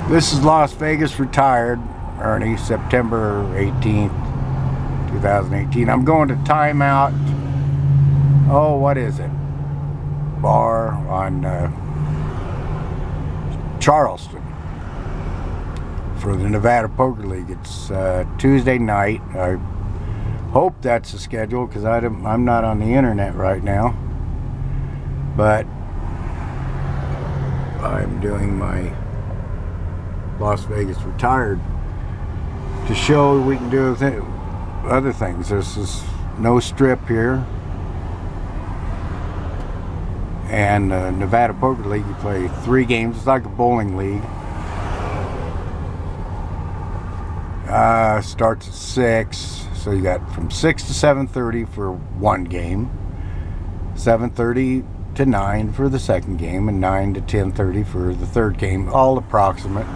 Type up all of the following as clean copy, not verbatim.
This is Las Vegas retired, Ernie, September 18th, 2018. I'm going to timeout. Oh, what is it? Bar on Charleston for the Nevada Poker League. It's Tuesday night. I hope that's the schedule because I'm not on the internet right now. But I'm doing my Las Vegas retired to show we can do other things. This is no strip here. And Nevada Poker League, you play 3 games. It's like a bowling league. Starts at 6, so you got from 6 to 7:30 for one game, 7:30 to 9 for the second game, and 9 to 10:30 for the third game, all approximate.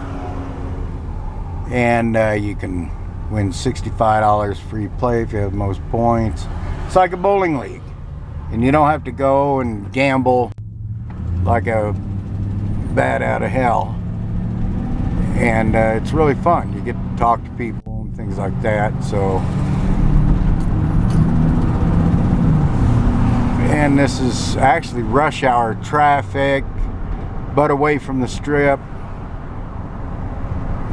And you can win $65 free play if you have the most points. It's like a bowling league. And you don't have to go and gamble like a bat out of hell. And it's really fun. You get to talk to people and things like that. So, and this is actually rush hour traffic, but away from the strip.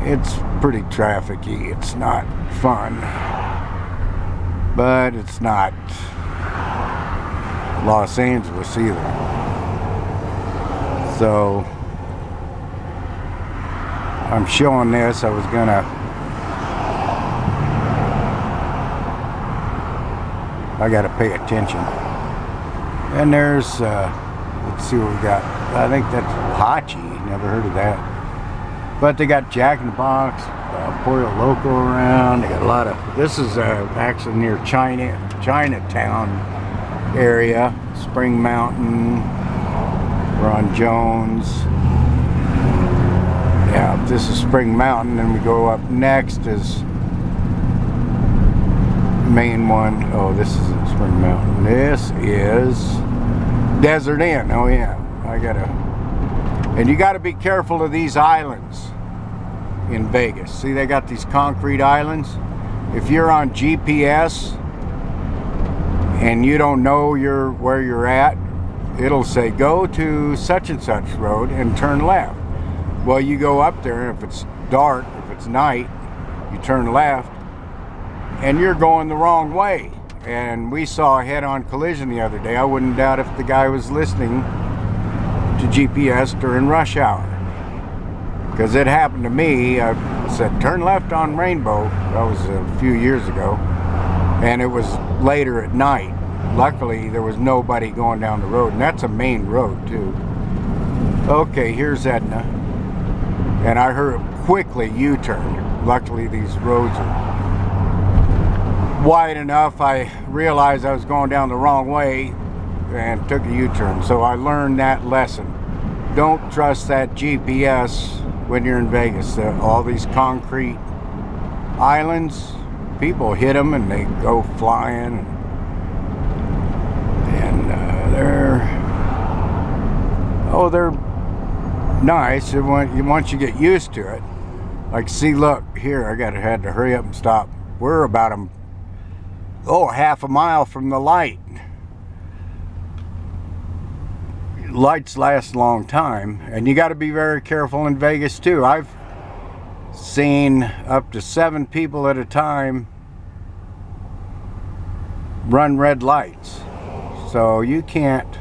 It's pretty trafficy. It's not fun, but it's not Los Angeles either. So I'm showing this. I was gonna, I gotta pay attention. And there's let's see what we got. I think that's Hachi. Never heard of that. But they got Jack in the Box, Pollo Loco around. They got a lot of, this is actually near Chinatown area. Spring Mountain. We're on Jones. Yeah, this is Spring Mountain. Then we go up next is main one. Oh, this isn't Spring Mountain. This is Desert Inn. Oh yeah, and you gotta be careful of these islands in Vegas. See, they got these concrete islands. If you're on GPS and you don't know where you're at, it'll say go to such and such road and turn left. Well, you go up there, and if it's dark, if it's night, you turn left and you're going the wrong way. And we saw a head-on collision the other day. I wouldn't doubt if the guy was listening to GPS during rush hour, because it happened to me. I said turn left on Rainbow. That was a few years ago, and it was later at night. Luckily there was nobody going down the road, and that's a main road too. Okay, here's Edna, and I heard quickly U-turn. Luckily these roads are wide enough. I realized I was going down the wrong way and took a U-turn. So I learned that lesson. Don't trust that GPS when you're in Vegas. All these concrete islands, people hit them and they go flying. And they're nice once you get used to it. Like, see, look here, I had to hurry up and stop. We're about half a mile from the light. Lights last a long time, and you got to be very careful in Vegas too. I've seen up to 7 people at a time run red lights. So you can't,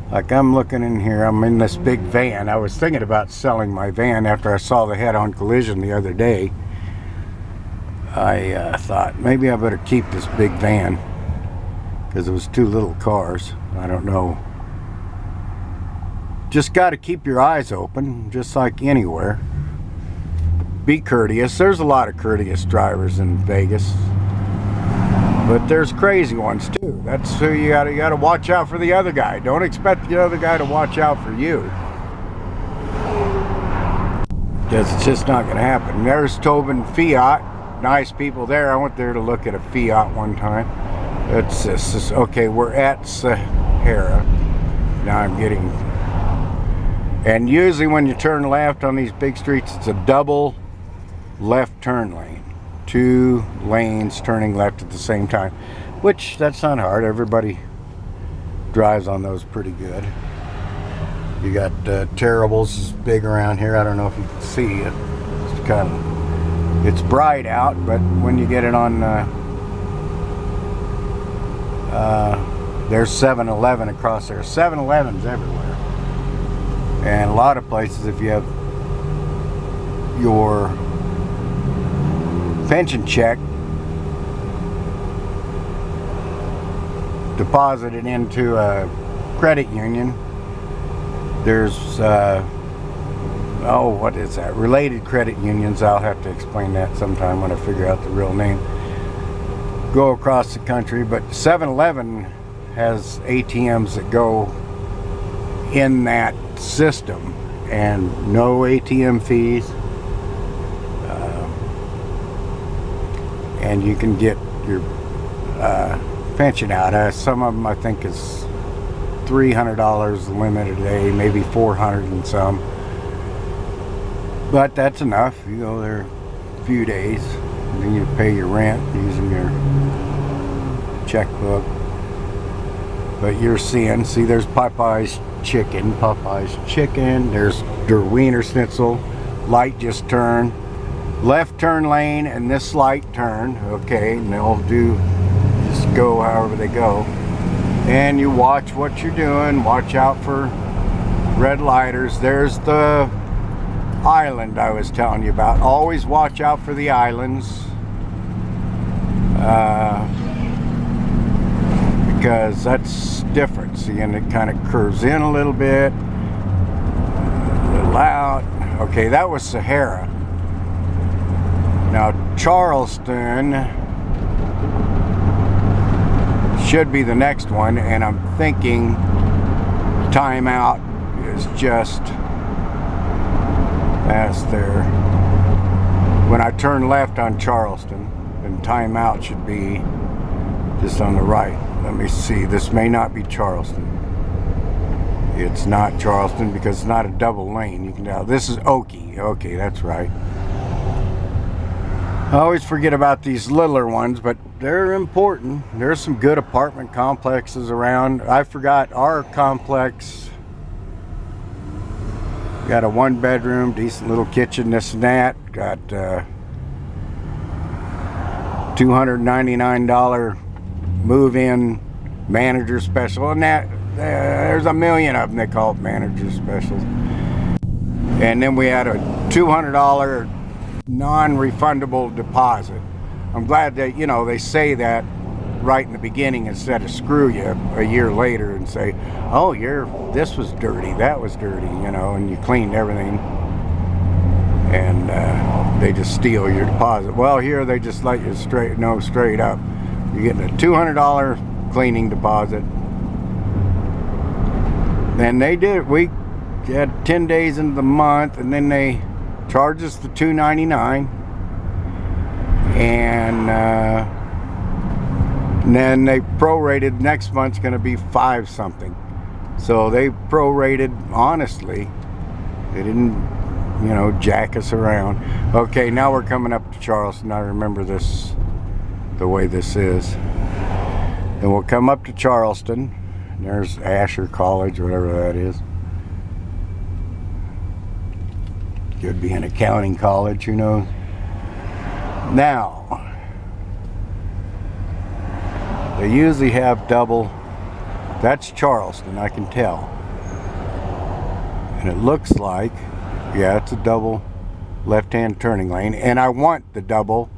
like, I'm looking in here, I'm in this big van. I was thinking about selling my van after I saw the head-on collision the other day. I thought maybe I better keep this big van because it was 2 little cars. I don't know. Just got to keep your eyes open, just like anywhere. Be courteous. There's a lot of courteous drivers in Vegas, but there's crazy ones too. That's who you got to watch out for. The other guy. Don't expect the other guy to watch out for you, because it's just not going to happen. There's Tobin Fiat. Nice people there. I went there to look at a Fiat one time. Okay, we're at Sahara. Now I'm getting And usually when you turn left on these big streets, it's a double left turn lane. 2 lanes turning left at the same time, which that's not hard. Everybody drives on those pretty good. You got Terribles is big around here. I don't know if you can see it. It's kind of, it's bright out, but when you get it on there's 7-Eleven across there. 7-Elevens everywhere. And a lot of places, if you have your pension check deposited into a credit union, there's oh, what is that? Related credit unions. I'll have to explain that sometime when I figure out the real name. Go across the country, but 7-Eleven has ATMs that go in that system and no ATM fees, and you can get your pension out. Some of them I think is $300 the limit a day, maybe $400 and some, but that's enough. You go there a few days and then you pay your rent using your checkbook. But you're seeing, see, there's Popeye's chicken, there's Der Wiener Schnitzel. Light just turned, left turn lane, and this light turn, okay, and they'll do, just go however they go. And you watch what you're doing, watch out for red lighters. There's the island I was telling you about. Always watch out for the islands. Because that's different. See, and it kind of curves in a little bit, a little out. Okay, that was Sahara. Now Charleston should be the next one, and I'm thinking timeout is just past there. When I turn left on Charleston, then timeout should be just on the right. Let me see, this may not be Charleston. It's not Charleston because it's not a double lane. You can tell. This is Okie. Okay, that's right. I always forget about these littler ones, but they're important. There's some good apartment complexes around. I forgot our complex. Got a 1-bedroom, decent little kitchen, this and that. Got $299 move-in manager special, and that there's a million of them. They call it manager specials. And then we had a $200 non-refundable deposit. I'm glad that, you know, they say that right in the beginning instead of screw you a year later and say, oh, this was dirty, that was dirty, you know, and you cleaned everything, and they just steal your deposit. Well, here they just let you straight up. You're getting a $200 cleaning deposit. And they did. We had 10 days into the month, and then they charged us the $299, and then they prorated. Next month's going to be 5 something. So they prorated honestly. They didn't, you know, jack us around. Okay, now we're coming up to Charleston. I remember this, the way this is. And we'll come up to Charleston. There's Asher College, whatever that is. Could be an accounting college, who knows. Now, they usually have double. That's Charleston, I can tell. And it looks like, yeah, it's a double left-hand turning lane. And I want the double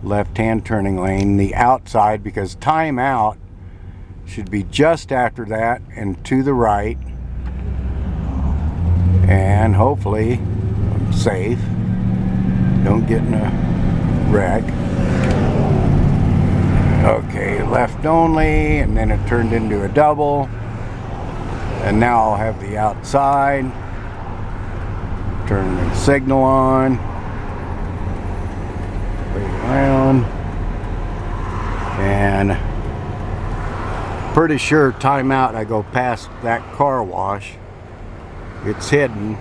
left-hand turning lane, the outside, because timeout should be just after that and to the right. And hopefully I'm safe. Don't get in a wreck. Okay, left only, and then it turned into a double. And now I'll have the outside. Turn the signal on. Wait around. And pretty sure timeout I go past that car wash. it's hidden.